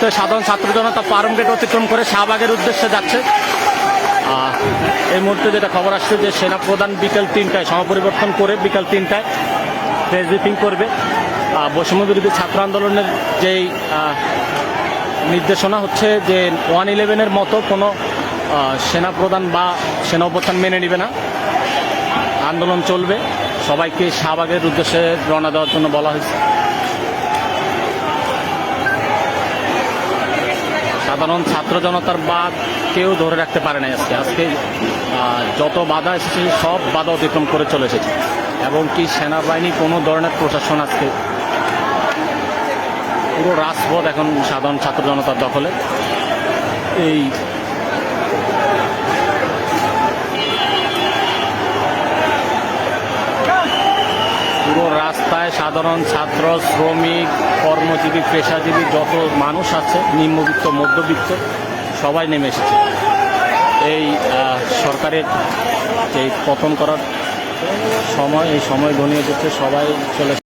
মুহূর্তে সাধারণ ছাত্র জনতা পারম গেট অতিক্রম করে শাহবাগের উদ্দেশ্যে যাচ্ছে। এই মুহূর্তে যেটা খবর আসছে যে সেনাপ্রধান বিকেল 3টায় সমাপরিবর্তন করে বিকেল 3টায় প্রেস ব্রিফিং করবে। বৈষম্য বিরোধী ছাত্র আন্দোলনের যেই নির্দেশনা হচ্ছে যে 111-এর মতো কোনো সেনাপ্রধান বা সেনা অভ্যুত্থান মেনে নেবে না, আন্দোলন চলবে। সবাইকে শাহবাগের উদ্দেশ্যে রওনা দেওয়ার জন্য বলা হয়েছে। সাধারণ ছাত্র জনতার বাদ কেউ ধরে রাখতে পারে না। আজকে যত বাধা এসেছে সব বাধা অতিক্রম করে চলে এসেছে, এবং কি সেনাবাহিনী কোনো ধরনের প্রশাসন আজকে পুরো রাজপথ এখন সাধারণ ছাত্র জনতার দখলে। এই পুরো রাস্তায় সাধারণ ছাত্র, শ্রমিক, কর্মজীবী, পেশাজীবী যত মানুষ আছে, নিম্নবিত্ত, মধ্যবিত্ত, সবাই নেমে এসেছে। এই সরকারের এই পতন করার সময়, এই সময় ঘনিয়ে যেতে সবাই চলে